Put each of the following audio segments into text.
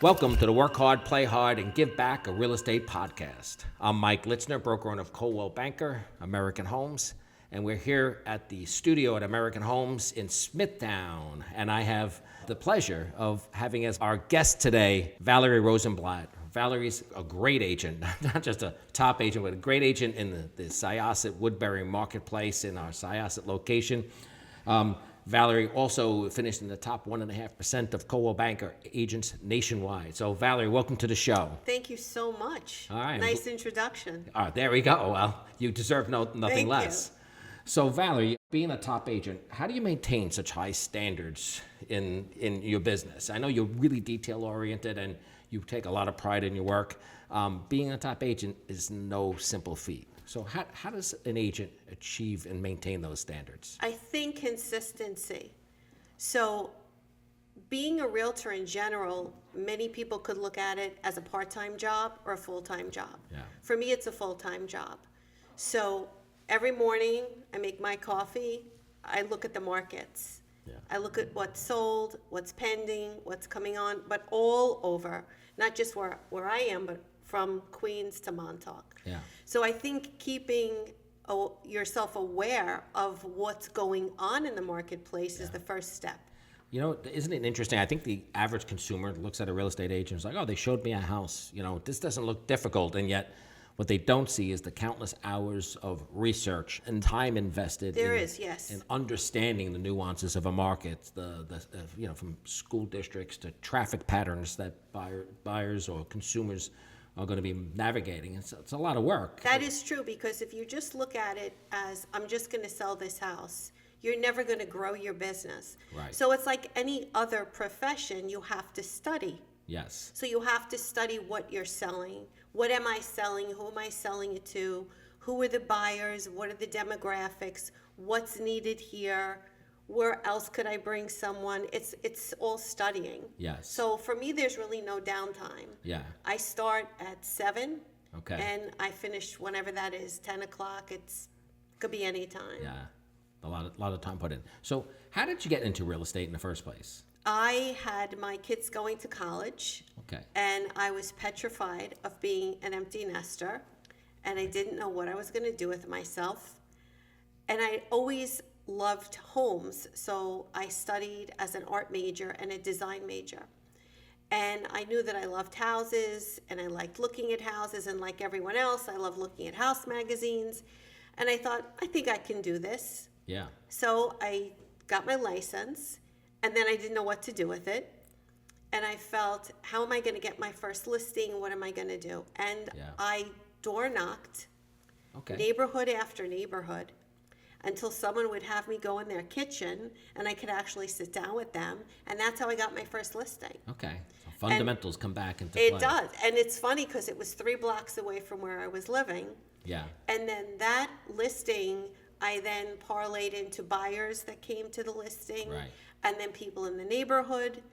Welcome to the Work Hard, Play Hard, and Give Back a Real Estate Podcast. I'm Mike Litzner, broker owner of Coldwell Banker, American Homes, and we're here at the studio at American Homes in Smithtown. And I have the pleasure of having as our guest today, Valerie Rosenblatt. Valerie's a great agent, not just a top agent, but a great agent in the Syosset Woodbury marketplace in our Syosset location. Valerie also finished in the top 1.5% of Coldwell Banker agents nationwide. So, Valerie, welcome to the show. Thank you so much. All right. Nice introduction. All right, there we go. Well, you deserve nothing Thank less. you. So, Valerie, being a top agent, how do you maintain such high standards in your business? I know you're really detail-oriented and you take a lot of pride in your work. Being a top agent is no simple feat. So how does an agent achieve and maintain those standards? I think consistency. So being a realtor in general, many people could look at it as a part-time job or a full-time job. Yeah. For me, it's a full-time job. So every morning I make my coffee, I look at the markets. Yeah. I look at what's sold, what's pending, what's coming on, but all over, not just where I am, but from Queens to Montauk. Yeah. So I think keeping yourself aware of what's going on in the marketplace is the first step. You know, isn't it interesting? I think the average consumer looks at a real estate agent and is like, oh, they showed me a house. You know, this doesn't look difficult. And yet what they don't see is the countless hours of research and time invested in understanding the nuances of a market, from school districts to traffic patterns that buyers or consumers are going to be navigating. It's a lot of work. That is true, because if you just look at it as, I'm just going to sell this house, you're never going to grow your business. Right. So it's like any other profession, you have to study. Yes. So you have to study what you're selling. What am I selling? Who am I selling it to? Who are the buyers? What are the demographics? What's needed here? Where else could I bring someone? It's all studying. Yes. So for me, there's really no downtime. Yeah. I start at 7. Okay. And I finish whenever that is, 10 o'clock. Could be any time. Yeah. A lot of time put in. So how did you get into real estate in the first place? I had my kids going to college. Okay. And I was petrified of being an empty nester. And I didn't know what I was going to do with myself. And I always loved homes, so I studied as an art major and a design major. And I knew that I loved houses, and I liked looking at houses, and like everyone else, I love looking at house magazines. And I thought, I think I can do this. Yeah. So I got my license, and then I didn't know what to do with it. And I felt, how am I going to get my first listing? What am I going to do? And I door knocked neighborhood after neighborhood, until someone would have me go in their kitchen and I could actually sit down with them. And that's how I got my first listing. Okay. So fundamentals come back into play. It does. And it's funny because it was 3 blocks away from where I was living. Yeah. And then that listing, I then parlayed into buyers that came to the listing. Right. And then people in the neighborhood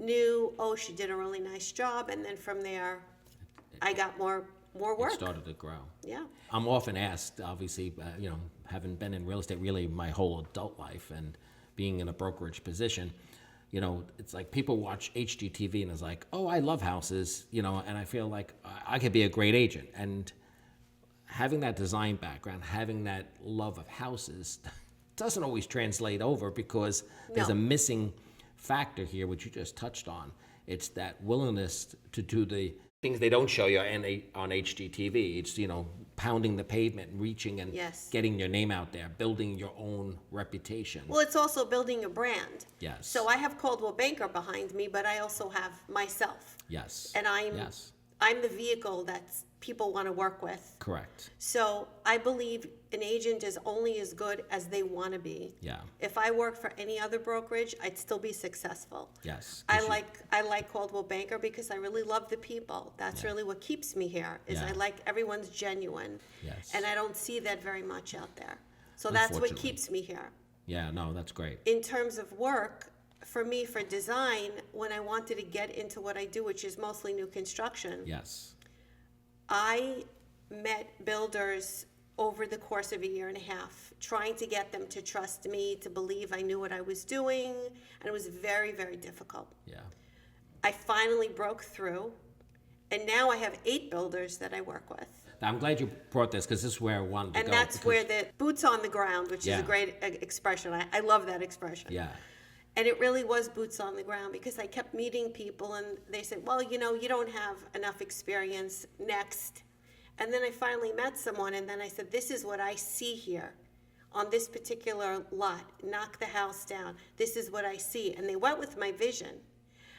knew, oh, she did a really nice job. And then from there, I got more work. It started to grow. Yeah. I'm often asked, obviously, having been in real estate really my whole adult life and being in a brokerage position, it's like people watch HGTV and it's like, oh, I love houses, and I feel like I could be a great agent. And having that design background, having that love of houses doesn't always translate over, because there's a missing factor here, which you just touched on. It's that willingness to do the things they don't show you on HGTV. It's, pounding the pavement, reaching and getting your name out there, building your own reputation. Well, it's also building a brand. Yes. So I have Coldwell Banker behind me, but I also have myself. Yes. And I'm the vehicle that people want to work with. Correct. So I believe an agent is only as good as they want to be. Yeah. If I worked for any other brokerage, I'd still be successful. Yes. I like Coldwell Banker because I really love the people. That's really what keeps me here, is I like everyone's genuine. Yes. And I don't see that very much out there. So that's what keeps me here. Yeah, no, that's great. In terms of work, for me, for design, when I wanted to get into what I do, which is mostly new construction, I met builders over the course of a year and a half, trying to get them to trust me, to believe I knew what I was doing, and it was very, very difficult. Yeah. I finally broke through, and now I have 8 builders that I work with. I'm glad you brought this because this is where I wanted to And go. that's where the boots on the ground, which is Yeah. a great expression. I love that expression. Yeah. And it really was boots on the ground because I kept meeting people and they said, well, you don't have enough experience, next. And then I finally met someone and then I said, this is what I see here on this particular lot. Knock the house down. This is what I see. And they went with my vision.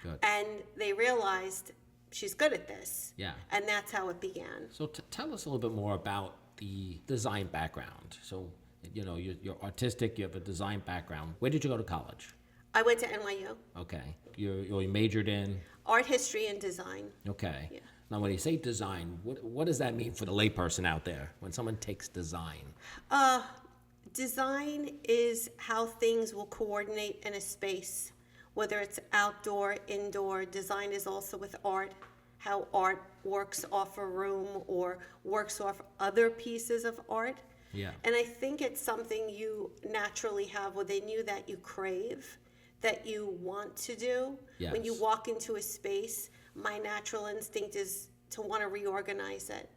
Good. And they realized she's good at this. Yeah. And that's how it began. So tell us a little bit more about the design background. So, you're artistic, you have a design background. Where did you go to college? I went to NYU. Okay. You majored in? Art history and design. Okay. Yeah. Now, when you say design, what does that mean for the layperson out there when someone takes design? Design is how things will coordinate in a space, whether it's outdoor, indoor. Design is also with art, how art works off a room or works off other pieces of art. Yeah. And I think it's something you naturally have within you that you crave, that you want to do. Yes. When you walk into a space, my natural instinct is to want to reorganize it.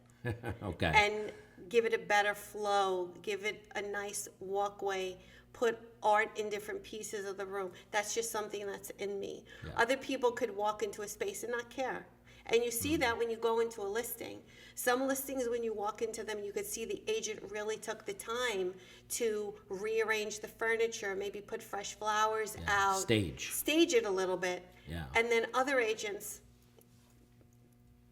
Okay. And give it a better flow, give it a nice walkway, put art in different pieces of the room. That's just something that's in me. Yeah. Other people could walk into a space and not care. And you see that when you go into a listing. Some listings, when you walk into them, you could see the agent really took the time to rearrange the furniture, maybe put fresh flowers out. Stage it a little bit. Yeah. And then other agents,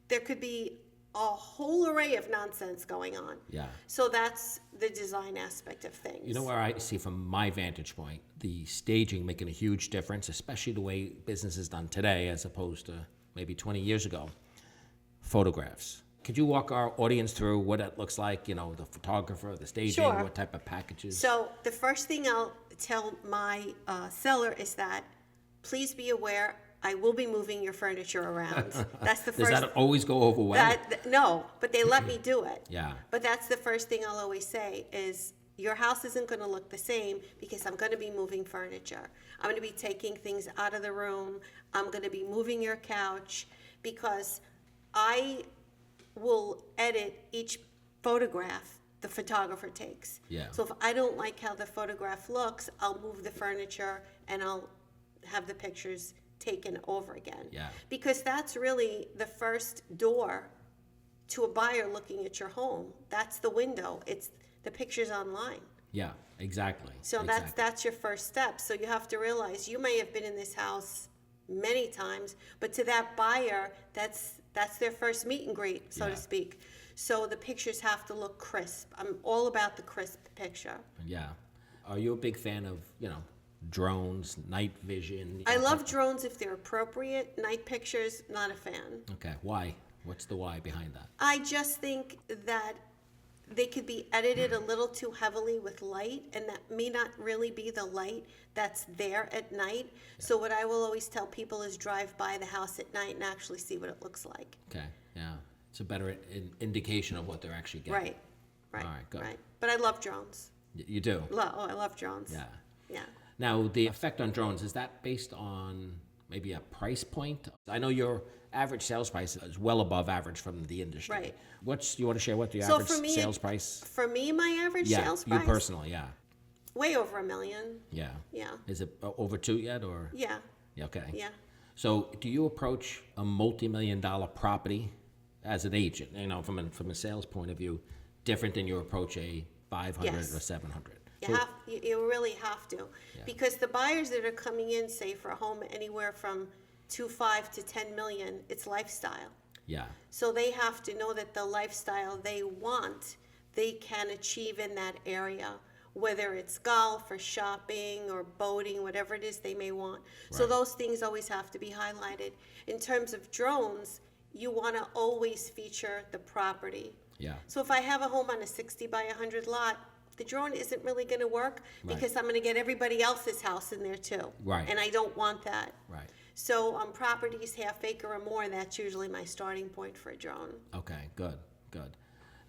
there could be a whole array of nonsense going on. Yeah. So that's the design aspect of things. You know where I see from my vantage point, the staging making a huge difference, especially the way business is done today as opposed to maybe 20 years ago. Photographs. Could you walk our audience through what it looks like, the photographer, the staging, Sure. what type of packages? So the first thing I'll tell my seller is that please be aware I will be moving your furniture around. That's the Does first. that always go over well? No, but they let me do it. Yeah. But that's the first thing I'll always say is your house isn't going to look the same because I'm going to be moving furniture. I'm going to be taking things out of the room. I'm going to be moving your couch because I will edit each photograph the photographer takes. Yeah. So if I don't like how the photograph looks, I'll move the furniture and I'll have the pictures taken over again. Yeah. Because that's really the first door to a buyer looking at your home. That's the window. It's the pictures online. Yeah, exactly. So exactly. that's your first step. So you have to realize you may have been in this house many times, but to that buyer, that's their first meet and greet, so Yeah. to speak. So the pictures have to look crisp. I'm all about the crisp picture. Yeah. Are you a big fan of, drones, night vision? I love drones if they're appropriate. Night pictures, not a fan. Okay. Why? What's the why behind that? I just think that they could be edited a little too heavily with light, and that may not really be the light that's there at night. Yeah. So what I will always tell people is drive by the house at night and actually see what it looks like. Okay, yeah. It's a better indication of what they're actually getting. Right. All right, good. Right. But I love drones. You do? I love drones. Yeah. Yeah. Now, the effect on drones, is that based on maybe a price point? I know your average sales price is well above average from the industry. Right. You want to share what the So average for me, sales price? For me, my average sales price? You personally, yeah. Way over $1 million. Yeah. Yeah. Is it over 2 yet, or? Yeah. Okay. Yeah. So do you approach a multi-million-dollar property as an agent, from a sales point of view, different than you approach a 500 Yes. or 700? You really have to. Yeah. Because the buyers that are coming in, say, for a home anywhere from 2.5 to 10 million, it's lifestyle. Yeah. So they have to know that the lifestyle they want, they can achieve in that area, whether it's golf or shopping or boating, whatever it is they may want. So Right. those things always have to be highlighted. In terms of drones, you want to always feature the property. Yeah. So if I have a home on a 60 by 100 lot, the drone isn't really going to work Right. because I'm going to get everybody else's house in there too. Right. And I don't want that. Right. So on properties half acre or more, that's usually my starting point for a drone. Okay, good.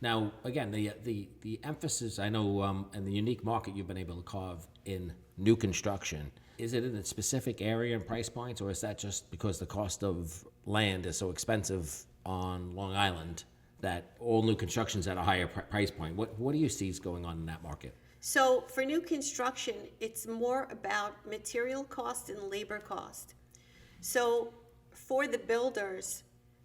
Now, again, the emphasis, I know, and the unique market you've been able to carve in new construction, is it in a specific area and price points, or is that just because the cost of land is so expensive on Long Island that all new construction's at a higher price point? What do you see is going on in that market? So for new construction, it's more about material cost and labor cost. So for the builders,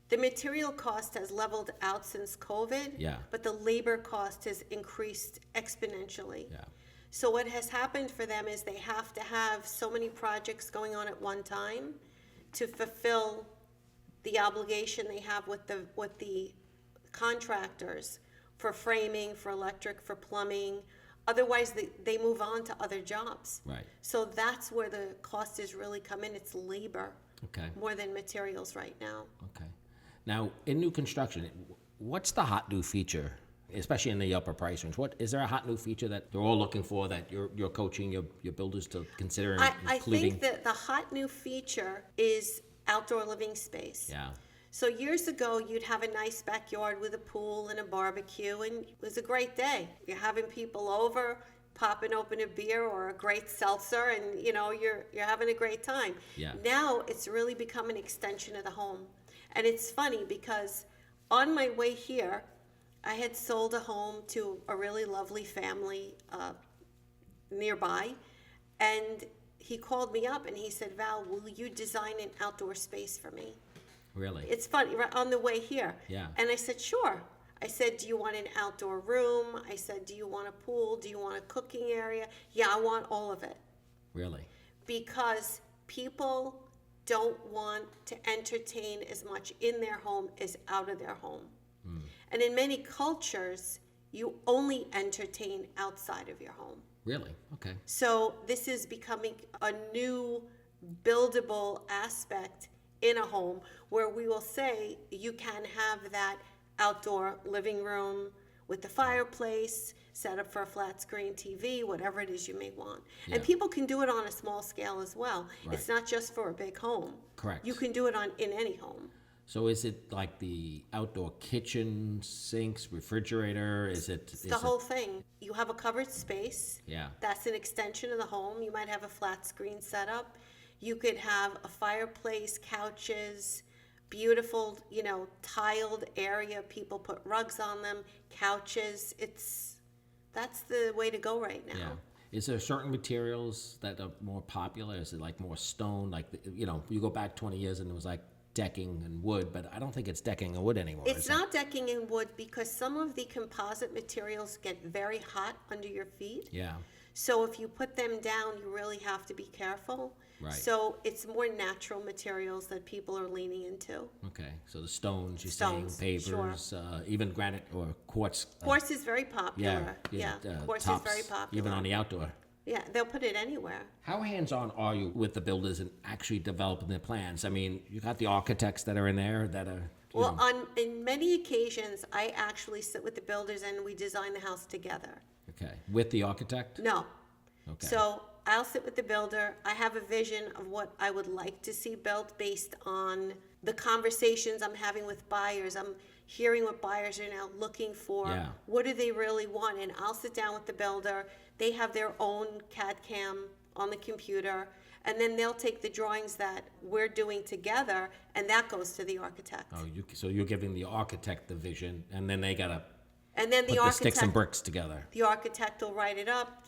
the material cost has leveled out since COVID, Yeah. but the labor cost has increased exponentially. Yeah. So what has happened for them is they have to have so many projects going on at one time to fulfill the obligation they have with the contractors for framing, for electric, for plumbing. Otherwise, they move on to other jobs. Right. So that's where the cost is really come in. It's labor Okay. more than materials right now. Okay. Now, in new construction, what's the hot new feature, especially in the upper price range? What is there a hot new feature that they're all looking for that you're coaching your builders to consider I including? think that the hot new feature is outdoor living space. Yeah. So years ago, you'd have a nice backyard with a pool and a barbecue, and it was a great day. You're having people over, popping open a beer or a great seltzer, and you're having a great time. Yeah. Now it's really become an extension of the home. And it's funny because on my way here, I had sold a home to a really lovely family nearby, and he called me up and he said, "Val, will you design an outdoor space for me?" Really? It's funny, right on the way here. Yeah. And I said, "Sure." I said, "Do you want an outdoor room?" I said, "Do you want a pool? Do you want a cooking area?" "Yeah, I want all of it." Really? Because people don't want to entertain as much in their home as out of their home. And in many cultures, you only entertain outside of your home. Really? Okay. So this is becoming a new buildable aspect in a home where we will say you can have that outdoor living room with the fireplace, set up for a flat screen TV, whatever it is you may want. Yeah. And people can do it on a small scale as well. Right. It's not just for a big home. Correct. You can do it in any home. So is it like the outdoor kitchen, sinks, refrigerator? Is it It's the whole thing. You have a covered space. Yeah. That's an extension of the home. You might have a flat screen setup. You could have a fireplace, couches, beautiful, tiled area. People put rugs on them, couches. That's the way to go right now. Yeah. Is there certain materials that are more popular? Is it like more stone? Like, you go back 20 years and it was like decking and wood, but I don't think it's decking and wood anymore. It's not decking and wood because some of the composite materials get very hot under your feet. Yeah. So if you put them down, you really have to be careful. Right. So it's more natural materials that people are leaning into. Okay. So the stones, you're Stones, saying, pavers, even granite or quartz. Quartz is very popular. Quartz is tops, very popular. even on the outdoor. Yeah, they'll put it anywhere. How hands-on are you with the builders and actually developing their plans? I mean, you got the architects that are in there that are. Well, in many occasions, I actually sit with the builders and we design the house together. Okay. With the architect? No. Okay. So I'll sit with the builder. I have a vision of what I would like to see built based on the conversations I'm having with buyers. I'm hearing what buyers are now looking for. Yeah. What do they really want? And I'll sit down with the builder. They have their own CAD CAM on the computer. And then they'll take the drawings that we're doing together, and that goes to the architect. Oh, so you're giving the architect the vision, and then they gotta And then put the sticks and bricks together. the architect will write it up,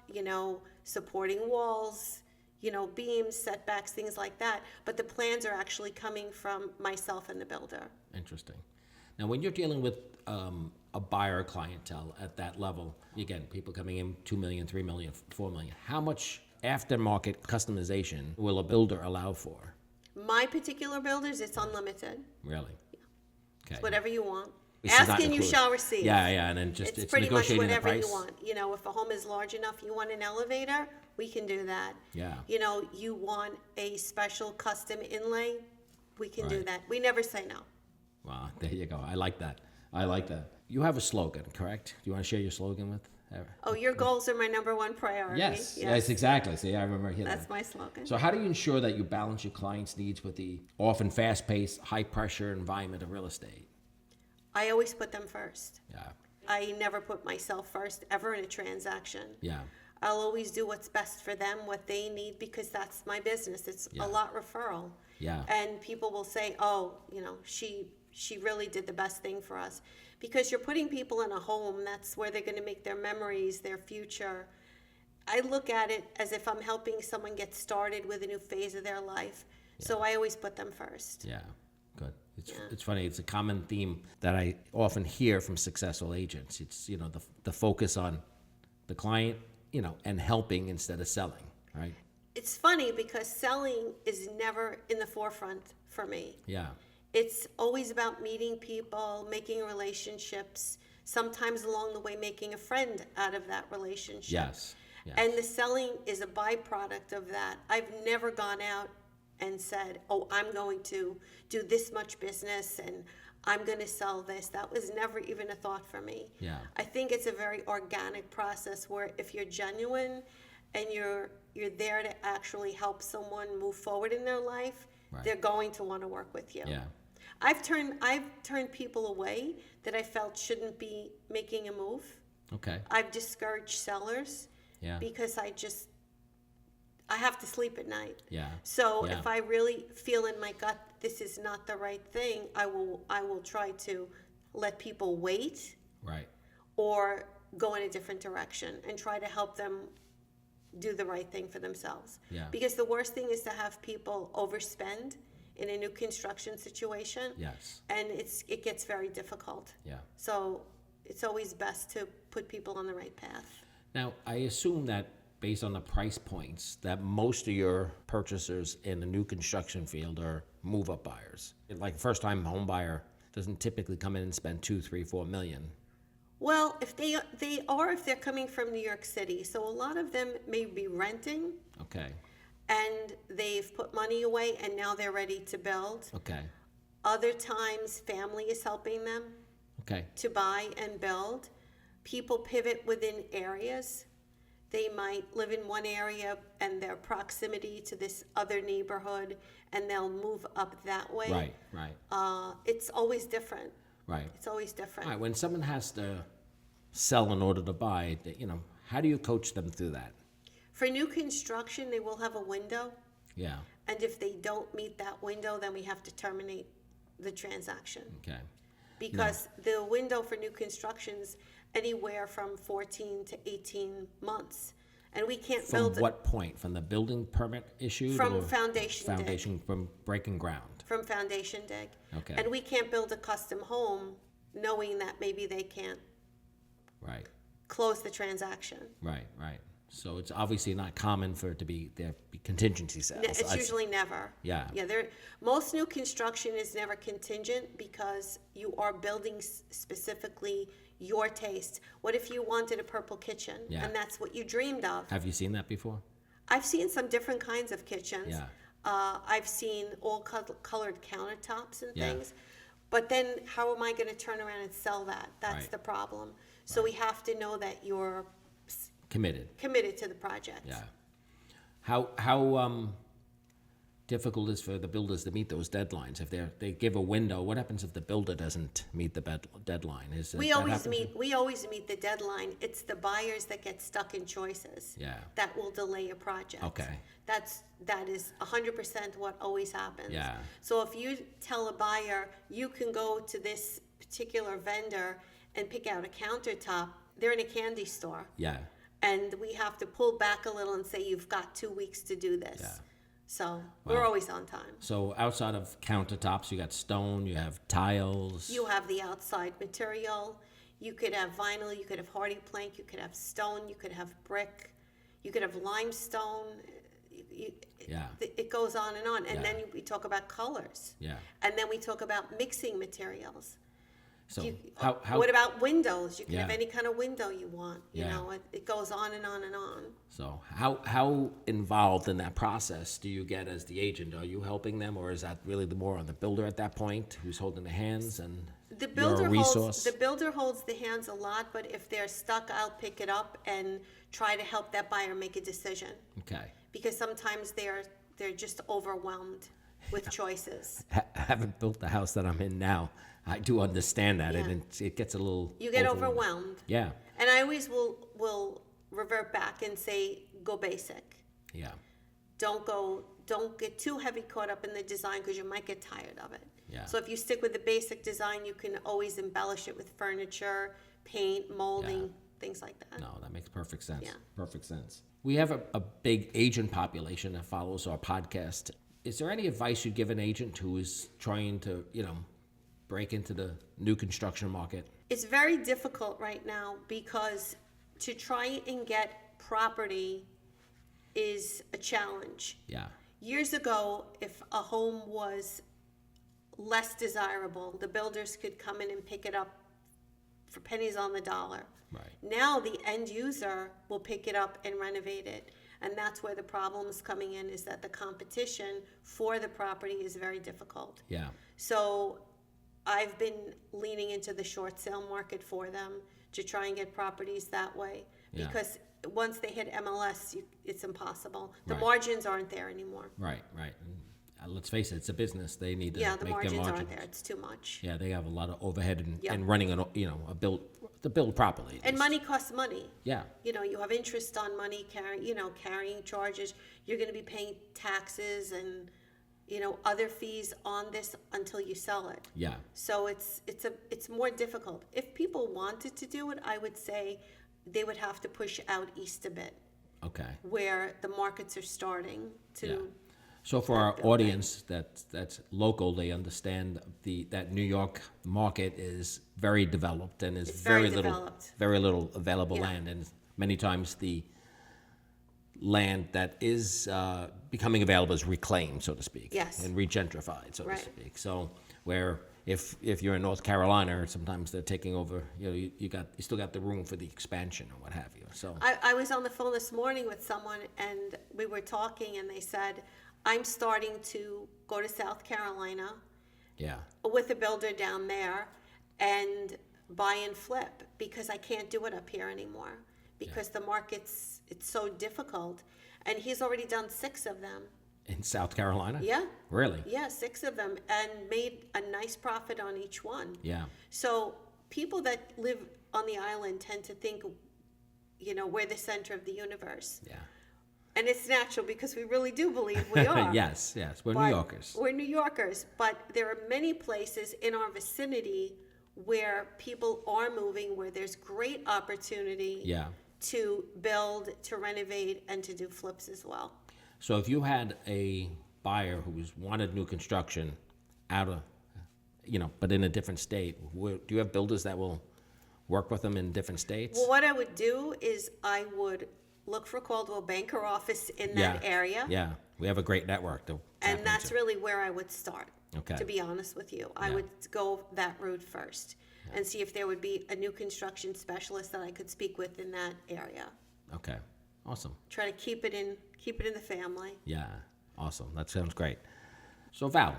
supporting walls, beams, setbacks, things like that. But the plans are actually coming from myself and the builder. Interesting. Now, when you're dealing with a buyer clientele at that level, again, people coming in $2 million, $3 million, $4 million, how much aftermarket customization will a builder allow for? My particular builders, it's unlimited. Really? Okay. It's whatever you want. This is not Ask and you included. shall receive. Yeah, and then just It's pretty much negotiating the whatever you price. want. If a home is large enough, you want an elevator, we can do that. Yeah. You want a special custom inlay, we can do Right. that. We never say no. Wow, there you go. I like that. You have a slogan, correct? Do you want to share your slogan with? Oh, your goals are my number one priority. Yes, exactly. See, I remember hearing That's that. my slogan. So how do you ensure that you balance your clients' needs with the often fast-paced, high-pressure environment of real estate? I always put them first. Yeah. I never put myself first ever in a transaction. Yeah. I'll always do what's best for them, what they need, because that's my business. It's Yeah. a lot referral. Yeah. And people will say, oh, she really did the best thing for us. Because you're putting people in a home, that's where they're going to make their memories, their future. I look at it as if I'm helping someone get started with a new phase of their life. Yeah. So I always put them first. Yeah, good. It's funny. It's a common theme that I often hear from successful agents. It's, the focus on the client, and helping instead of selling, right? It's funny because selling is never in the forefront for me. Yeah. It's always about meeting people, making relationships, sometimes along the way making a friend out of that relationship. Yes. And the selling is a byproduct of that. I've never gone out and said, oh, I'm going to do this much business and I'm going to sell this. That was never even a thought for me. Yeah. I think it's a very organic process where if you're genuine and you're there to actually help someone move forward in their life, right, they're going to want to work with you. Yeah. I've turned people away that I felt shouldn't be making a move. Okay. I've discouraged sellers. Yeah. Because I have to sleep at night. Yeah. So if I really feel in my gut this is not the right thing, I will try to let people wait. Right. Or go in a different direction and try to help them do the right thing for themselves. Yeah. Because the worst thing is to have people overspend in a new construction situation. Yes. And it gets very difficult. Yeah. So it's always best to put people on the right path. Now, I assume that based on the price points, that most of your purchasers in the new construction field are move-up buyers. Like a first-time home buyer doesn't typically come in and spend $2, $3, $4 million. Well, if they're coming from New York City, so a lot of them may be renting. Okay. And they've put money away, and now they're ready to build. Okay. Other times, family is helping them. Okay. To buy and build. People pivot within areas. They might live in one area and their proximity to this other neighborhood, and they'll move up that way. Right. It's always different. Right. It's always different. All right. When someone has to sell in order to buy, how do you coach them through that? For new construction, they will have a window. Yeah. And if they don't meet that window, then we have to terminate the transaction. Okay. Because the window for new constructions anywhere from 14 to 18 months. And we can't build... From what point? From the building permit issued? From foundation dig. From breaking ground? From foundation dig. Okay. And we can't build a custom home knowing that maybe they can't close the transaction. Right. So it's obviously not common for it to be contingency sales. It's usually never. Yeah. Most new construction is never contingent because you are building specifically your taste. What if you wanted a purple kitchen and that's what you dreamed of? Have you seen that before? I've seen some different kinds of kitchens. Yeah. I've seen all colored countertops and things. But then how am I going to turn around and sell that? That's the problem. So we have to know that you're committed to the project. Yeah. How difficult is for the builders to meet those deadlines? If they give a window, what happens if the builder doesn't meet the deadline? We always meet the deadline. It's the buyers that get stuck in choices. Yeah. That will delay a project. Okay. That is 100% what always happens. Yeah. So if you tell a buyer you can go to this particular vendor and pick out a countertop, they're in a candy store. Yeah. And we have to pull back a little and say you've got 2 weeks to do this. Yeah. So we're always on time. So outside of countertops, you got stone, you have tiles. You have the outside material. You could have vinyl, you could have hardy plank, you could have stone, you could have brick, you could have limestone. It goes on. And then we talk about colors. Yeah. And then we talk about mixing materials. So what about windows? You can have any kind of window you want. You know, it goes on and on and on. So how involved in that process do you get as the agent? Are you helping them, or is that really more on the builder at that point, who's holding the hands and you're a resource? The builder holds the hands a lot, but if they're stuck, I'll pick it up and try to help that buyer make a decision. Okay. Because sometimes they're just overwhelmed. with choices. Haven't built the house that I'm in now. I do understand that, Yeah. and it gets a little. You get overwhelmed. Yeah. And I always will revert back and say, go basic. Yeah. Don't get too heavy caught up in the design because you might get tired of it. Yeah. So if you stick with the basic design, you can always embellish it with furniture, paint, molding, things like that. No, that makes perfect sense. Yeah. Perfect sense. We have a big agent population that follows our podcast. Is there any advice you'd give an agent who is trying to, break into the new construction market? It's very difficult right now because to try and get property is a challenge. Yeah. Years ago, if a home was less desirable, the builders could come in and pick it up for pennies on the dollar. Right. Now the end user will pick it up and renovate it. And that's where the problem is coming in, is that the competition for the property is very difficult. Yeah. So I've been leaning into the short sale market for them to try and get properties that way. Yeah. Because once they hit MLS, it's impossible. The Right. margins aren't there anymore. Right. And, let's face it, it's a business. They need to Yeah, the make their margins margins. aren't there. It's too much. Yeah, they have a lot of overhead Yeah. and running to build properly. at And least. money costs money. Yeah. You have interest on money, carrying charges. You're going to be paying taxes and, other fees on this until you sell it. Yeah. So it's more difficult. If people wanted to do it, I would say they would have to push out east a bit, Okay. where the markets are starting to. Yeah. So for our building. audience that's local, they understand that New York market is very developed and is It's very little developed. very little available Yeah. land, and many times the land that is becoming available is reclaimed, so to speak, Yes. and regentrified, so Right. to speak. So where if you're in North Carolina, sometimes they're taking over. You still got the room for the expansion or what have you. So I was on the phone this morning with someone, and we were talking, and they said, I'm starting to go to South Carolina yeah, with a builder down there and buy and flip because I can't do it up here anymore because the market's it's so difficult. And he's already done 6 of them. in South Carolina. Yeah. Really. Yeah, 6 of them, and made a nice profit on each one. Yeah. So people that live on the island tend to think, we're the center of the universe. Yeah. And it's natural because we really do believe we are. Yes. We're But New Yorkers. We're New Yorkers, but there are many places in our vicinity where people are moving, where there's great opportunity Yeah. to build, to renovate, and to do flips as well. So if you had a buyer who wanted new construction out of, but in a different state, do you have builders that will work with them in different states? Well, what I would do is I would look for Coldwell banker office in that area. Yeah, we have a great network to tap And that's into. really where I would start. Okay. To be honest with you, I Yeah. would go that route first and see if there would be a new construction specialist that I could speak with in that area. Okay, awesome. Try to keep it in the family. Yeah, awesome. That sounds great. So Val,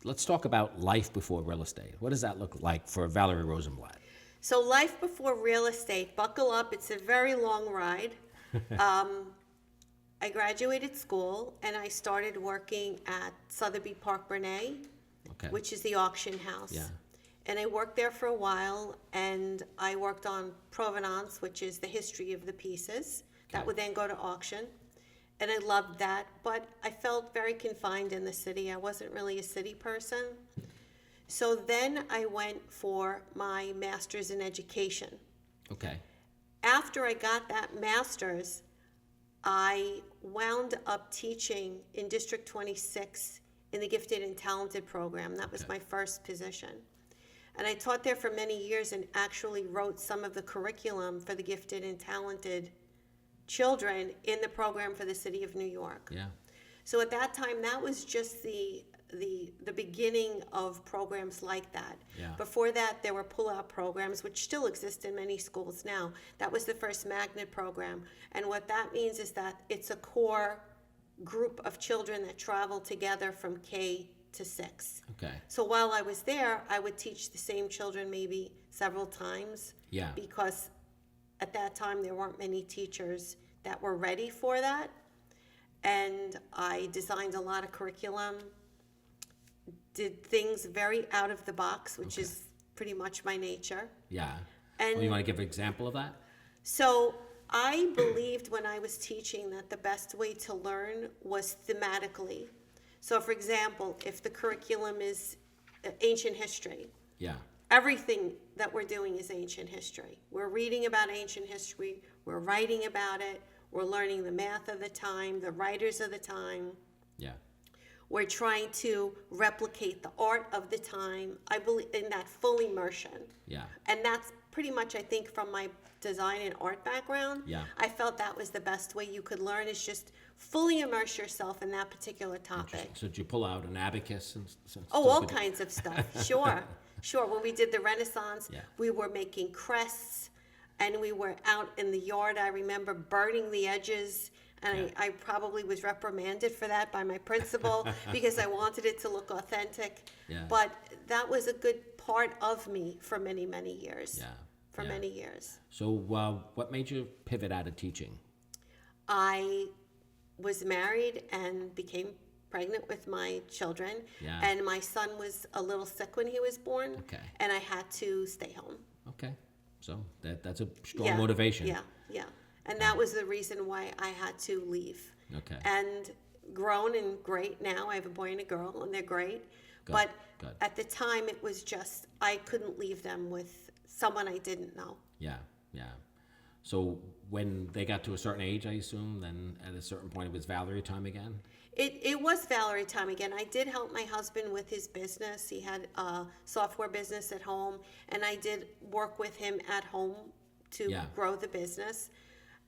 let's talk about life before real estate. What does that look like for Valerie Rosenblatt? So life before real estate, buckle up. It's a very long ride. I graduated school and I started working at Sotheby Park Bernay, Okay. which is the auction house. Yeah. And I worked there for a while, and I worked on provenance, which is the history of the pieces that Okay. would then go to auction. And I loved that, but I felt very confined in the city. I wasn't really a city person. So then I went for my master's in education. Okay. After I got that master's, I wound up teaching in District 26 in the Gifted and Talented program. That was Okay. my first position. And I taught there for many years and actually wrote some of the curriculum for the gifted and talented children in the program for the city of New York. Yeah. So at that time, that was just the beginning of programs like that. Yeah. Before that, there were pull-out programs, which still exist in many schools now. That was the first magnet program. And what that means is that it's a core group of children that travel together from K to 6. Okay. So while I was there, I would teach the same children maybe several times. Yeah. Because at that time, there weren't many teachers that were ready for that. And I designed a lot of curriculum did things very out of the box, which is pretty much my nature. Yeah. And Well, you want to give an example of that? so I believed when I was teaching that the best way to learn was thematically. So for example, if the curriculum is ancient history, Yeah. everything that we're doing is ancient history. We're reading about ancient history, we're writing about it, we're learning the math of the time, the writers of the time. Yeah. We're trying to replicate the art of the time. I believe in that full immersion. Yeah. And that's pretty much, I think, from my design and art background. Yeah. I felt that was the best way you could learn, is just fully immerse yourself in that particular topic. So did you pull out an abacus and Oh, all kinds of stuff. Sure. Sure. When we did the Renaissance, Yeah. we were making crests, and we were out in the yard. I remember burning the edges, and I probably was reprimanded for that by my principal because I wanted it to look authentic. Yeah. But that was a good part of me for many, many years. Yeah. For Yeah. many years. So what made you pivot out of teaching? I was married and became pregnant with my children. Yeah. And my son was a little sick when he was born. Okay. And I had to stay home. Okay. So that's a strong motivation. Yeah, yeah. And that was the reason why I had to leave. Okay. And grown and great now. I have a boy and a girl, and they're great. Good, But good. at the time, it was just, I couldn't leave them with someone I didn't know. Yeah. Yeah. So when they got to a certain age, I assume, then at a certain point it was Valerie time again? It was Valerie time again. I did help my husband with his business. He had a software business at home, and I did work with him at home to Yeah. grow the business.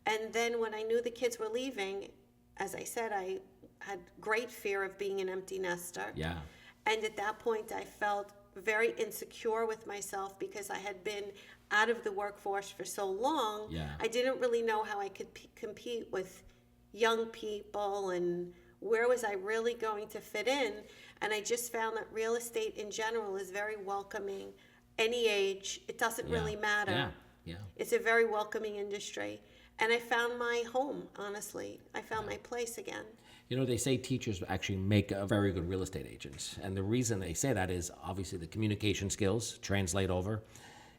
And then when I knew the kids were leaving, as I said, I had great fear of being an empty nester. Yeah. And at that point, I felt very insecure with myself because I had been out of the workforce for so long. Yeah. I didn't really know how I could compete with young people, and where was I really going to fit in. And I just found that real estate in general is very welcoming. Any age, it doesn't really matter. Yeah. Yeah. It's a very welcoming industry. And I found my home, honestly. I found my place again. You know, they say teachers actually make a very good real estate agents. And the reason they say that is obviously the communication skills translate over.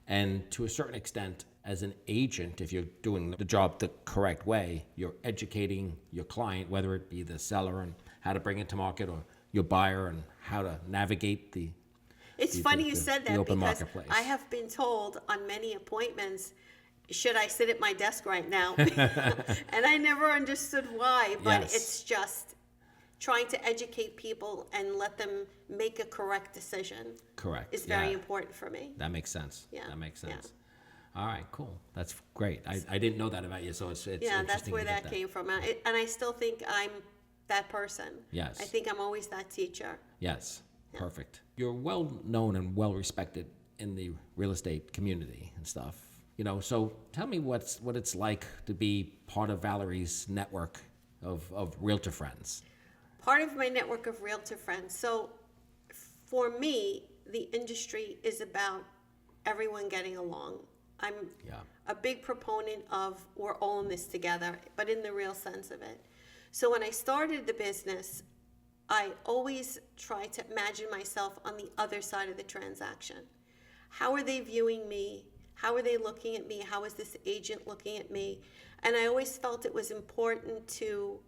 And to a certain extent, as an agent, if you're doing the job the correct way, you're educating your client, whether it be the seller and how to bring it to market, or your buyer and how to navigate the It's funny you said that, open because marketplace. I have been told on many appointments, should I sit at my desk right now? And I never understood why, but Yes. it's just trying to educate people and let them make a correct decision correct. is very Yeah. important for me. That makes sense. Yeah, That makes yeah. sense. All right, cool. That's great. I didn't know that about you, so it's Yeah, interesting that's where to get that came from. And I still think I'm that person. Yes. I think I'm always that teacher. Yes, perfect. You're well known and well respected in the real estate community and stuff. You know, so tell me what it's like to be part of Valerie's network of realtor friends. Part of my network of realtor friends. So for me, the industry is about everyone getting along. I'm Yeah. a big proponent of we're all in this together, but in the real sense of it. So when I started the business, I always try to imagine myself on the other side of the transaction. How are they viewing me? How are they looking at me? How is this agent looking at me? And I always felt it was important to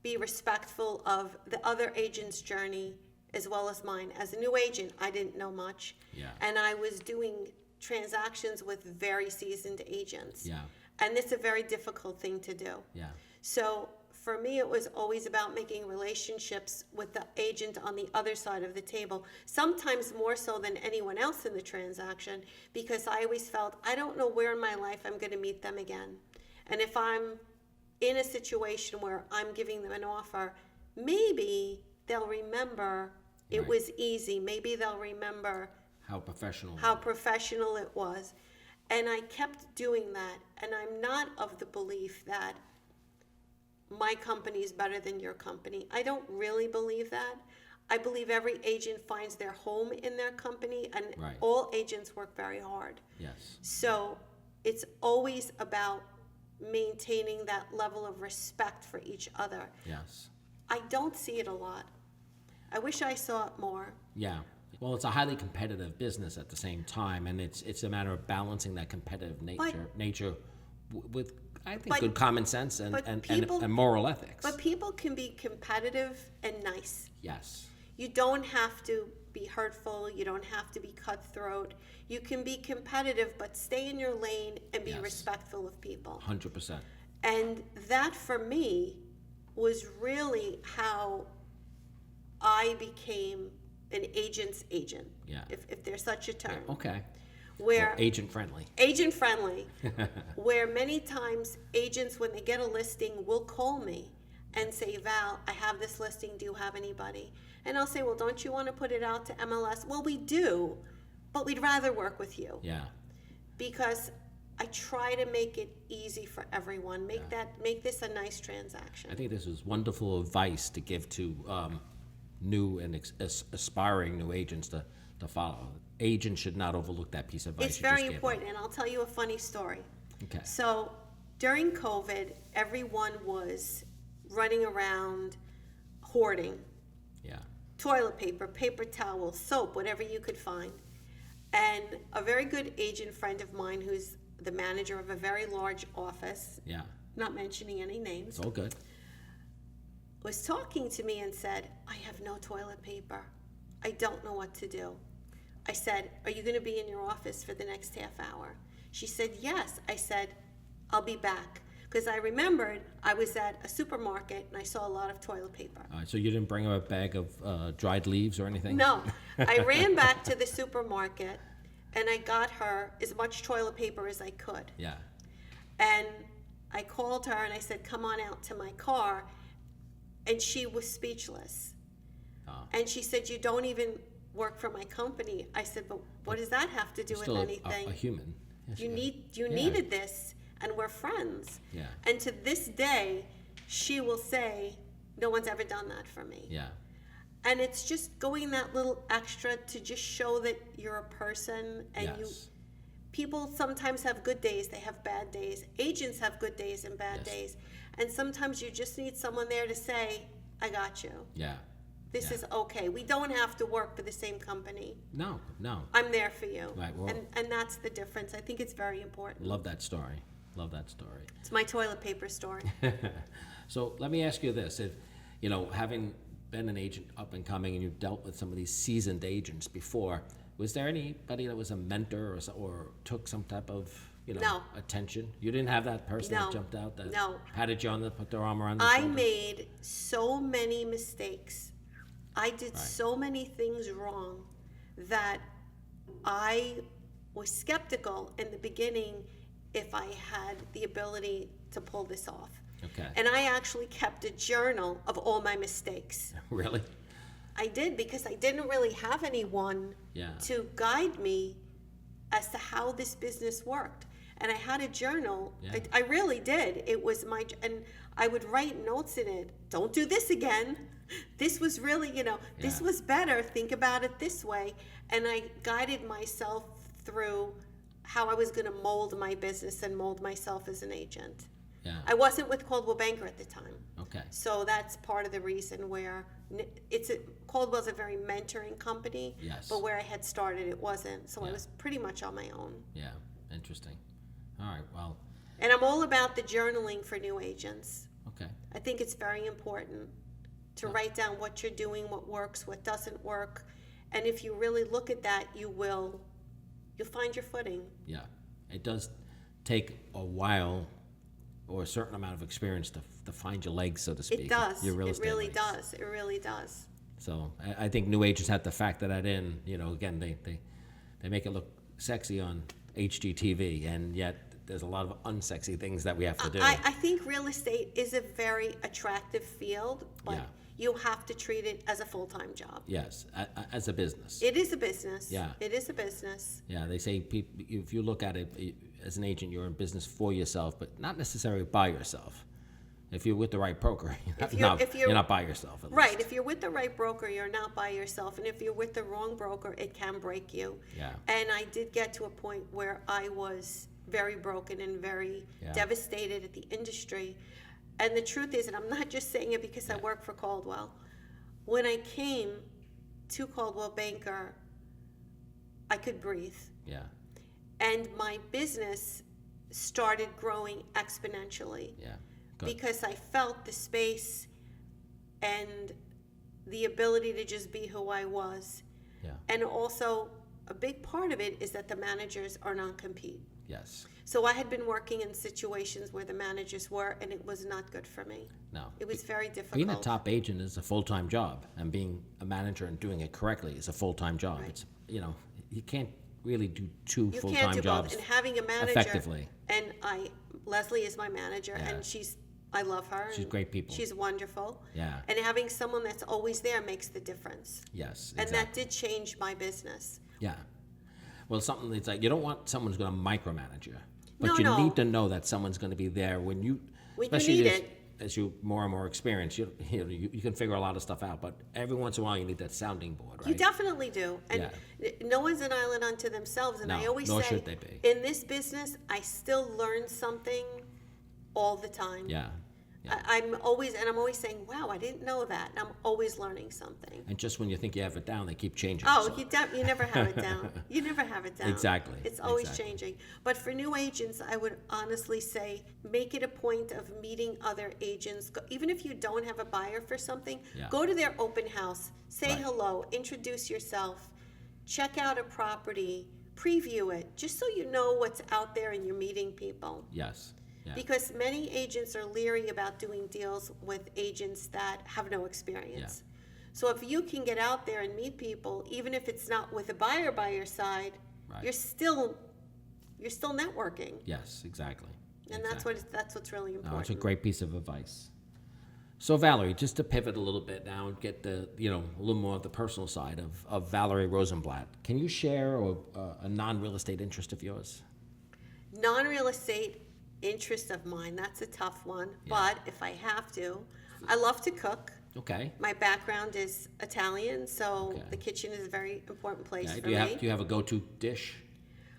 be respectful of the other agent's journey as well as mine. As a new agent, I didn't know much. Yeah. And I was doing transactions with very seasoned agents. Yeah. And it's a very difficult thing to do. Yeah. So for me, it was always about making relationships with the agent on the other side of the table, sometimes more so than anyone else in the transaction, because I always felt, I don't know where in my life I'm going to meet them again. And if I'm in a situation where I'm giving them an offer, maybe they'll remember it Right. was easy. Maybe they'll remember How professional. how professional it was. And I kept doing that. And I'm not of the belief that my company is better than your company. I don't really believe that. I believe every agent finds their home in their company, and Right. all agents work very hard. Yes. So it's always about maintaining that level of respect for each other. Yes. I don't see it a lot. I wish I saw it more. Yeah. Well, it's a highly competitive business at the same time, and it's a matter of balancing that competitive nature with, I think, good common sense and moral ethics. But people can be competitive and nice. Yes. You don't have to be hurtful. You don't have to be cutthroat. You can be competitive, but stay in your lane and be respectful of people. 100%. And that, for me, was really how I became an agent's agent, if there's such a term. Okay. Where agent friendly. Agent friendly, where many times agents, when they get a listing, will call me and say, Val, I have this listing. Do you have anybody? And I'll say, well, don't you want to put it out to MLS? Well, we do, but we'd rather work with you. Yeah. Because I try to make it easy for everyone. Make this a nice transaction. I think this is wonderful advice to give to new and aspiring new agents to follow. Agents should not overlook that piece of advice. It's very important, and I'll tell you a funny story. Okay. So during COVID, everyone was running around hoarding. Yeah. Toilet paper, paper towels, soap, whatever you could find. And a very good agent friend of mine, who's the manager of a very large office, not mentioning any names, it's all good, was talking to me and said, I have no toilet paper. I don't know what to do. I said, are you going to be in your office for the next half hour? She said, yes. I said, I'll be back. Because I remembered I was at a supermarket and I saw a lot of toilet paper. All right, so you didn't bring a bag of dried leaves or anything? No. I ran back to the supermarket and I got her as much toilet paper as I could. Yeah. And I called her and I said, come on out to my car. And she was speechless. Oh. And she said, you don't even work for my company. I said, but what does that have to do with anything? A human. Yes, you needed this, and we're friends. Yeah. And to this day, she will say, no one's ever done that for me. Yeah. And it's just going that little extra to just show that you're a person, and people sometimes have good days, they have bad days. Agents have good days and bad days. And sometimes you just need someone there to say, I got you. Yeah. This is okay. We don't have to work for the same company. No. I'm there for you. Right. Well, and that's the difference. I think it's very important. Love that story. It's my toilet paper story. So let me ask you this. If, having been an agent up and coming and you've dealt with some of these seasoned agents before, was there anybody that was a mentor or took some type of attention? You didn't have that person that jumped out that patted you on put their arm around your shoulder? I made so many mistakes. I did so many things wrong that I was skeptical in the beginning if I had the ability to pull this off. Okay. And I actually kept a journal of all my mistakes. Really? I did, because I didn't really have anyone to guide me as to how this business worked. And I had a journal. I really did. It was and I would write notes in it. Don't do this again. This was really, this was better. Think about it this way. And I guided myself through how I was going to mold my business and mold myself as an agent. Yeah. I wasn't with Coldwell Banker at the time. Okay. So that's part of the reason where Coldwell's a very mentoring company. Yes. But where I had started, it wasn't. So I was pretty much on my own. Yeah. Interesting. All right. Well. And I'm all about the journaling for new agents. Okay. I think it's very important to write down what you're doing, what works, what doesn't work. And if you really look at that, you'll find your footing. Yeah. It does take a while or a certain amount of experience to find your legs, so to speak. It does. Your real estate It really legs. does. It really does. So I think new agents have to factor that in. Again, they make it look sexy on HGTV, and yet there's a lot of unsexy things that we have to do. I think real estate is a very attractive field, but you have to treat it as a full-time job. Yes, as a business. It is a business. Yeah. It is a business. Yeah, they say if you look at it as an agent, you're in business for yourself, but not necessarily by yourself. If you're with the right broker, you're not by yourself. Right. If you're with the right broker, you're not by yourself. And if you're with the wrong broker, it can break you. Yeah. And I did get to a point where I was very broken and very devastated at the industry. And the truth is, and I'm not just saying it because I work for Coldwell, when I came to Coldwell Banker, I could breathe. Yeah. And my business started growing exponentially. Yeah. Good. Because I felt the space and the ability to just be who I was. Yeah. And also, a big part of it is that the managers are non-compete. Yes. So I had been working in situations where the managers were, and it was not good for me. No. It was very difficult. Being a top agent is a full-time job, and being a manager and doing it correctly is a full-time job. Right. It's, you can't really do two You full-time can't do jobs both. And having a manager, effectively. and Leslie is my manager, Yeah. and I love her. She's great people. She's wonderful. Yeah. And having someone that's always there makes the difference. Yes. And Exactly. that did change my business. Yeah. Well, something that's like you don't want someone who's going to micromanage you, but No, you no. need to know that someone's going to be there when you especially need as, it. as you more and more experience, you can figure a lot of stuff out. But every once in a while, you need that sounding board, right? You definitely do. And no one's an island unto themselves. And I No, always nor say, should they be. in this business, I still learn something all the time. Yeah. Yeah. I'm always saying, wow, I didn't know that. And I'm always learning something. And just when you think you have it down, they keep changing. Oh, so. you never have it down. You never have it down. Exactly. It's always Exactly. changing. But for new agents, I would honestly say make it a point of meeting other agents. Even if you don't have a buyer for something, Yeah. go to their open house, say Right. hello, introduce yourself, check out a property, preview it, just so you know what's out there and you're meeting people. Yes. Yeah. Because many agents are leery about doing deals with agents that have no experience. So if you can get out there and meet people, even if it's not with a buyer by your side, Right. you're still networking. Yes. Exactly. And Exactly. that's what's really important. No, it's a great piece of advice. So Valerie, just to pivot a little bit now and get the a little more of the personal side of Valerie Rosenblatt, can you share a non-real estate interest of yours? Non-real estate interest of mine, that's a tough one. Yeah. But if I have to, I love to cook. Okay. My background is Italian, so Okay. the kitchen is a very important place Yeah. for Do me. you have a go-to dish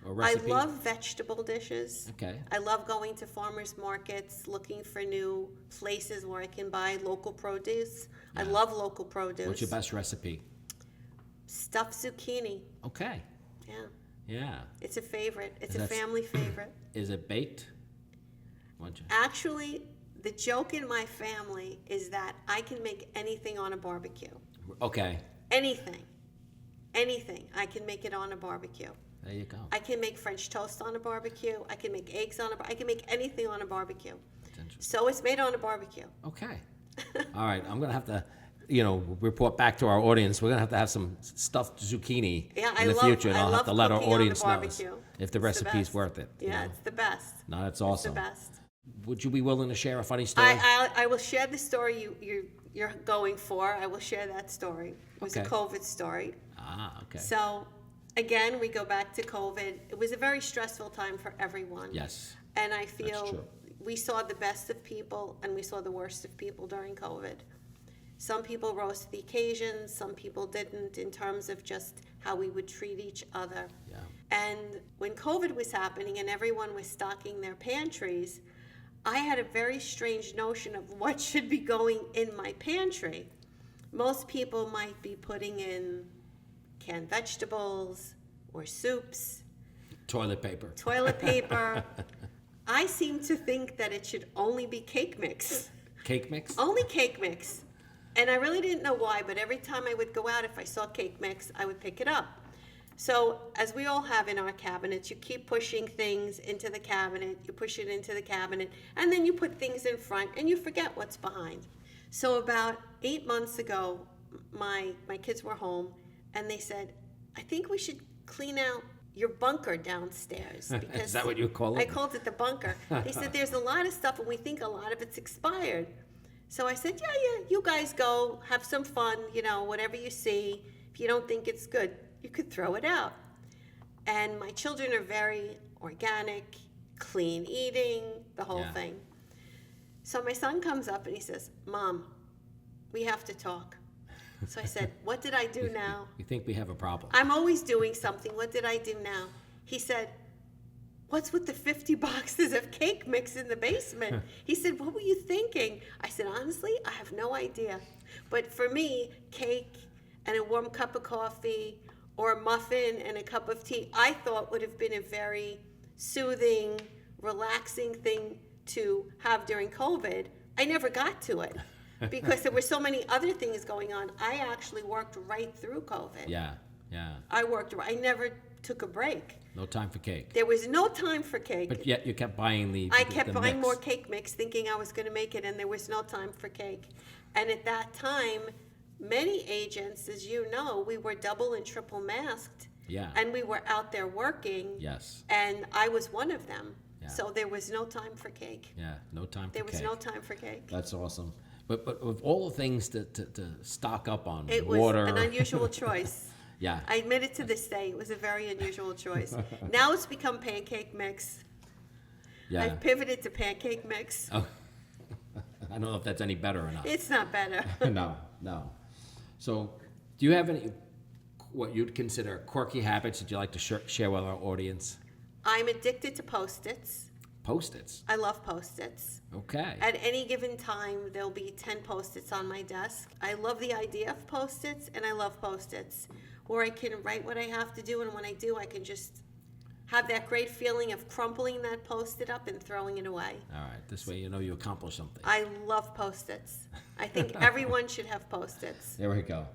or I recipe? love vegetable dishes. Okay. I love going to farmers markets, looking for new places where I can buy local produce. I Yeah. love local produce. What's your best recipe? Stuffed zucchini. Okay. Yeah, Yeah. it's a favorite. It's Is a that- family favorite. Is it baked? What'd you? Actually, the joke in my family is that I can make anything on a barbecue. Okay. Anything. Anything. I can make it on a barbecue. There you go. I can make French toast on a barbecue. I can make eggs on I can make anything on a barbecue. That's interesting. So it's made on a barbecue. Okay. All right. I'm gonna have to, report back to our audience. We're gonna have some stuffed zucchini Yeah, in the future, and I I'll have love to let our cooking on the audience know barbecue. if the It's recipe's best. worth it. Yeah, it's the best. No, that's It's awesome. the best. Would you be willing to share a funny story? I will share the story you're going for. I will share that story. It was a Okay. COVID story. Okay. So again, we go back to COVID. It was a very stressful time for everyone. Yes. And I true. feel we saw the best of people and we saw the worst of people during COVID. Some people rose to the occasion, some people didn't, in terms of just how we would treat each other. Yeah. And when COVID was happening and everyone was stocking their pantries, I had a very strange notion of what should be going in my pantry. Most people might be putting in canned vegetables or soups, Toilet paper. toilet paper. I seem to think that it should only be cake mix. Cake mix? Only cake mix. And I really didn't know why, but every time I would go out, if I saw cake mix, I would pick it up. So as we all have in our cabinets, you keep pushing things into the cabinet, you push it into the cabinet, and then you put things in front and you forget what's behind. So about 8 months ago, my kids were home and they said, I think we should clean out your bunker downstairs. Because Is that what you call it? I called it the bunker. They said there's a lot of stuff and we think a lot of it's expired. So I said, yeah, you guys go, have some fun, whatever you see. If you don't think it's good, you could throw it out. And my children are very organic, clean eating, the whole Yeah. thing. So my son comes up and he says, Mom, we have to talk. So I said, what did I do now? You think we have a problem? I'm always doing something. What did I do now? He said, what's with the 50 boxes of cake mix in the basement? He said, what were you thinking? I said, honestly, I have no idea. But for me, cake and a warm cup of coffee or a muffin and a cup of tea, I thought would have been a very soothing, relaxing thing to have during COVID. I never got to it because there were so many other things going on. I actually worked right through COVID. Yeah, yeah. I never took a break. No time for cake. There was no time for cake. But yet you kept buying I kept buying mix. more cake mix thinking I was going to make it, and there was no time for cake. And at that time, many agents, as you know, we were double and triple masked. Yeah. And we were out there working. Yes. And I was one of them. Yeah. So there was no time for cake. Yeah, no time for There cake. was no time for cake. That's awesome. But of all the things to stock up on, It was water. an unusual choice. Yeah. I admit it to this day. It was a very unusual choice. Now it's become pancake mix. Yeah. I've pivoted to pancake mix. Oh. I don't know if that's any better or not. It's not better. No. So, do you have any, what you'd consider quirky habits that you like to share with our audience? I'm addicted to Post-its. Post-its. I love Post-its. Okay. At any given time, there'll be 10 Post-its on my desk. I love the idea of Post-its, and I love Post-its, where I can write what I have to do, and when I do, I can just have that great feeling of crumpling that Post-it up and throwing it away. All right. This way you know you accomplished something. I love Post-its. I think everyone should have Post-its. There we go.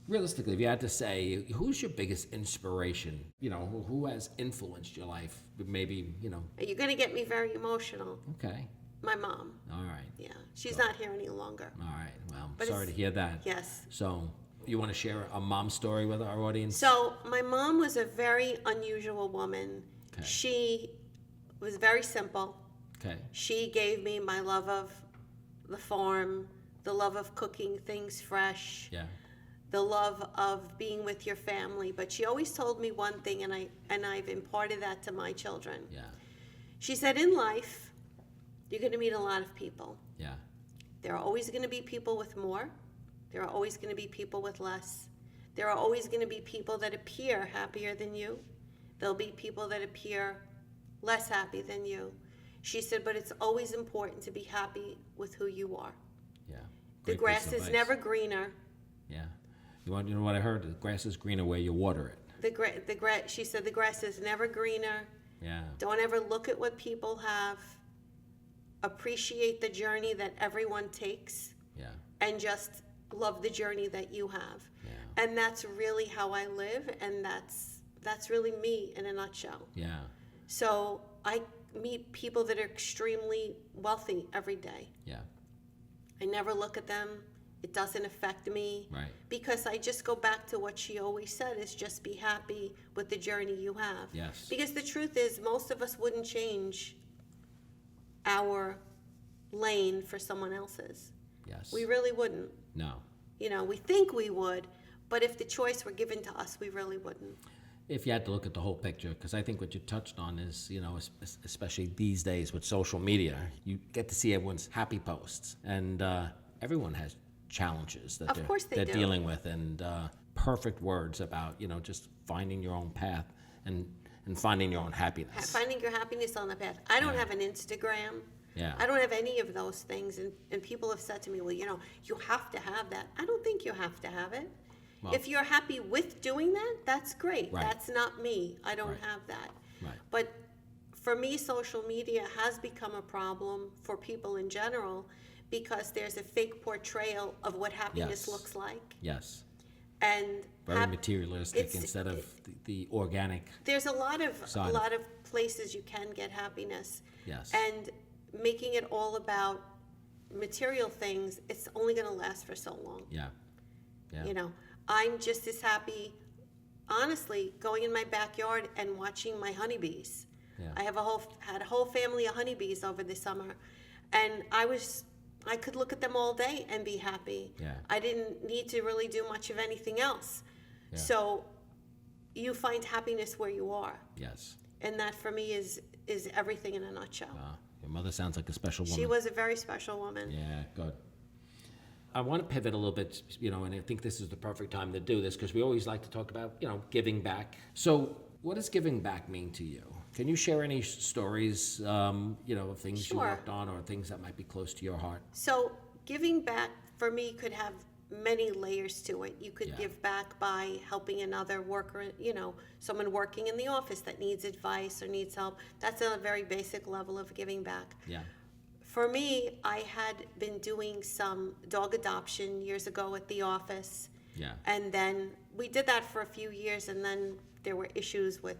Realistically, if you had to say, who's your biggest inspiration? You know, who has influenced your life? Maybe, you know. You're going to get me very emotional. Okay. My mom. All right. Yeah. She's not here any longer. All right. Well, But sorry to hear that. Yes. So, you want to share a mom story with our audience? So my mom was a very unusual woman. Okay. She was very simple. Okay. She gave me my love of the farm, the love of cooking things fresh, Yeah. the love of being with your family. But she always told me one thing, and I've imparted that to my children. Yeah. She said, in life, you're going to meet a lot of people. Yeah. There are always going to be people with more. There are always going to be people with less. There are always going to be people that appear happier than you. There'll be people that appear less happy than you. She said, but it's always important to be happy with who you are. Yeah. The Great grass piece of is advice. never greener. Yeah. You know what I heard? The grass is greener where you water it. She said the grass is never greener. Yeah. Don't ever look at what people have. Appreciate the journey that everyone takes, Yeah. and just love the journey that you have. Yeah. And that's really how I live, and that's really me in a nutshell. Yeah. So I meet people that are extremely wealthy every day. Yeah. I never look at them. It doesn't affect me. Right. Because I just go back to what she always said, is just be happy with the journey you have. Yes. Because the truth is, most of us wouldn't change our lane for someone else's. Yes. We really wouldn't. No. You know, we think we would, but if the choice were given to us, we really wouldn't. If you had to look at the whole picture, because I think what you touched on is, you know, especially these days with social media, you get to see everyone's happy posts, and everyone has challenges that Of course they they're do. dealing with, and perfect words about, you know, just finding your own path and finding your own happiness. Finding your happiness on the path. I don't Yeah. have an Instagram. Yeah. I don't have any of those things. And people have said to me, well, you know, you have to have that. I don't think you have to have it. Well- If you're happy with doing that, that's great. Right. That's not me. I don't Right. have that. Right. But for me, social media has become a problem for people in general because there's a fake portrayal of what happiness Yes. looks like. Yes. And Very materialistic it's- instead of the organic. there's a lot of Side of places you can get happiness. Yes. And making it all about material things, it's only going to last for so long. Yeah. Yeah. You know, I'm just as happy, honestly, going in my backyard and watching my honeybees. Yeah. I had a whole family of honeybees over the summer, and I could look at them all day and be happy. Yeah. I didn't need to really do much of anything else. Yeah. So you find happiness where you are. Yes. And that for me is everything in a nutshell. Wow. Your mother sounds like a special woman. She was a very special woman. Yeah, good. I want to pivot a little bit, you know, and I think this is the perfect time to do this because we always like to talk about, you know, giving back. So what does giving back mean to you? Can you share any stories, you know, of things you Sure. worked on or things that might be close to your heart? So giving back for me could have many layers to it. You could Yeah. give back by helping another worker, someone working in the office that needs advice or needs help. That's a very basic level of giving back. Yeah. For me, I had been doing some dog adoption years ago at the office. Yeah. And then we did that for a few years, and then there were issues with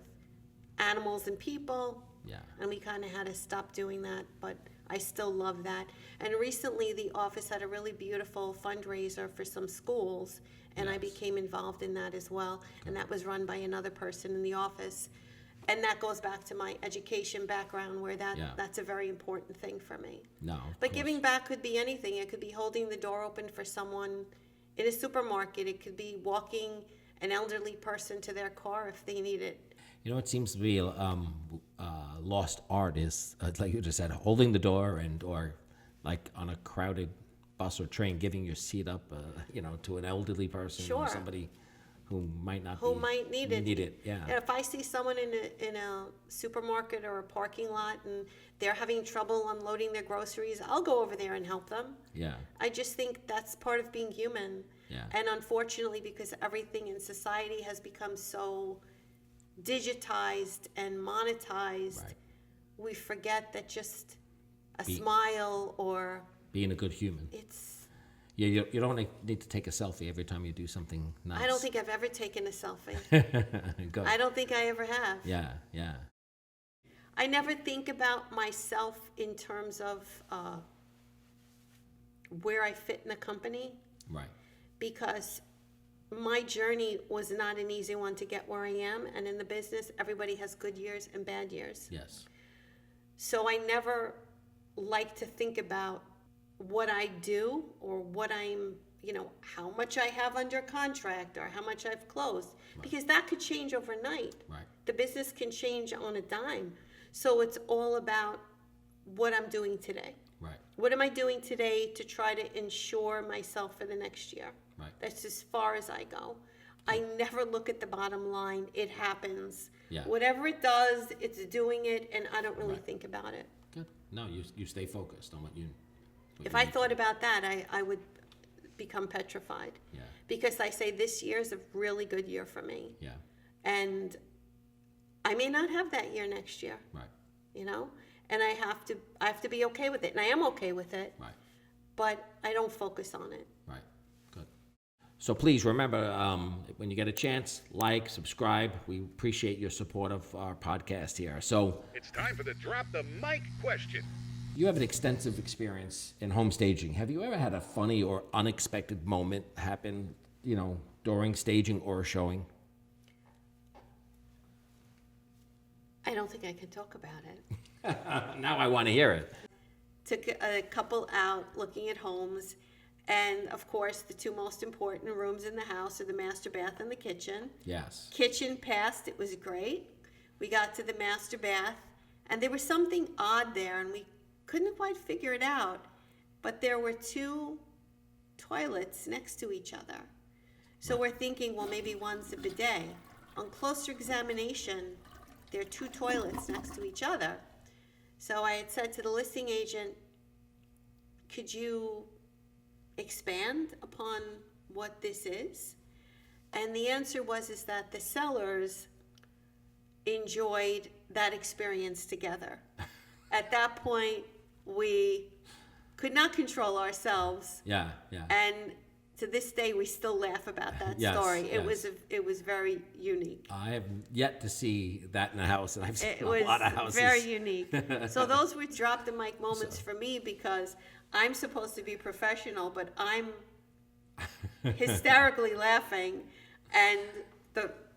animals and people. Yeah. And we kind of had to stop doing that, but I still love that. And recently, the office had a really beautiful fundraiser for some schools, and I Yes. became involved in that as well. And that was run by another person in the office. And that goes back to my education background, where Yeah. that's a very important thing for me. No. of But course. giving back could be anything. It could be holding the door open for someone in a supermarket. It could be walking an elderly person to their car if they need it. You know, it seems to be lost art is, like you just said, holding the door or like on a crowded bus or train, giving your seat up, to an elderly person Sure. or somebody who might not Who might need it. Need it, yeah. If I see someone in a supermarket or a parking lot and they're having trouble unloading their groceries, I'll go over there and help them. Yeah. I just think that's part of being human. Yeah. And unfortunately, because everything in society has become so digitized and monetized, Right. we forget that just a Be- smile or Being a good human. it's. Yeah, you don't need to take a selfie every time you do something nice. I don't think I've ever taken a selfie. Go. I don't think I ever have. Yeah, yeah. I never think about myself in terms of where I fit in the company, Right. because my journey was not an easy one to get where I am. And in the business, everybody has good years and bad years. Yes. So I never like to think about what I do or what how much I have under contract or how much I've closed, because that could change overnight. Right. The business can change on a dime. So it's all about what I'm doing today. Right. What am I doing today to try to ensure myself for the next year? Right. That's as far as I go. I never look at the bottom line. It happens. Yeah. Whatever it does, it's doing it, and I don't really Right. think about it. Good. No, you stay focused on what you. If I thought about that, I would become petrified. Yeah. Because I say this year is a really good year for me. Yeah. And I may not have that year next year, Right. And I have to be okay with it. And I am okay with it, Right. but I don't focus on it. Right. Good. So please remember, when you get a chance, like, subscribe. We appreciate your support of our podcast here. So It's time for the Drop the Mic question. you have an extensive experience in home staging. Have you ever had a funny or unexpected moment happen, during staging or showing? I don't think I can talk about it. Now I want to hear it. Took a couple out looking at homes, and of course the two most important rooms in the house are the master bath and the kitchen. Yes. Kitchen passed, it was great. We got to the master bath, and there was something odd there, and we couldn't quite figure it out, but there were two toilets next to each other. So we're thinking, well, maybe one's a bidet. On closer examination, there are two toilets next to each other. So I had said to the listing agent, could you expand upon what this is? And the answer is that the sellers enjoyed that experience together. At that point, we could not control ourselves. Yeah, yeah. And to this day, we still laugh about that Yes, story. yes. It was very unique. I have yet to see that in a house, and I've seen It a was lot of houses. very unique. So those were drop the mic moments for me, because I'm supposed to be professional, but I'm hysterically laughing, and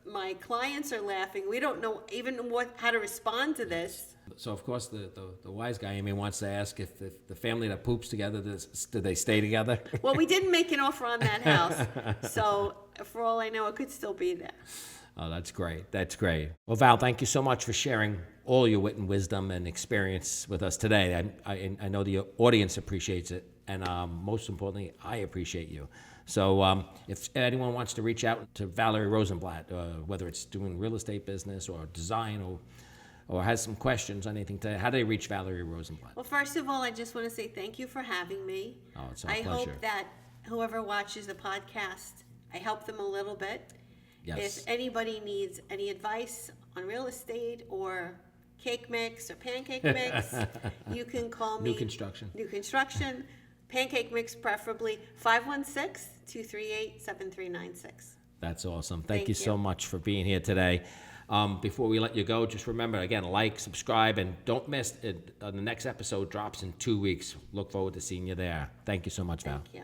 my clients are laughing. We don't know even how to respond to this. So of course the wise guy wants to ask if the family that poops together, do they stay together? Well, we didn't make an offer on that house, so for all I know, it could still be there. Oh, that's great. That's great. Well, Val, thank you so much for sharing all your wit and wisdom and experience with us today. I know the audience appreciates it, and most importantly, I appreciate you. So if anyone wants to reach out to Valerie Rosenblatt, whether it's doing real estate business or design or has some questions on anything, how do they reach Valerie Rosenblatt? Well, first of all, I just want to say thank you for having me. Oh, it's our I pleasure. hope that whoever watches the podcast, I help them a little bit. Yes. If anybody needs any advice on real estate or cake mix or pancake mix, you can call me. New construction. New construction, pancake mix preferably, 516-238-7396. That's awesome. Thank Thank you so you. much for being here today. Before we let you go, just remember, again, like, subscribe, and don't miss it. The next episode drops in 2 weeks. Look forward to seeing you there. Thank you so much, Val. Thank you.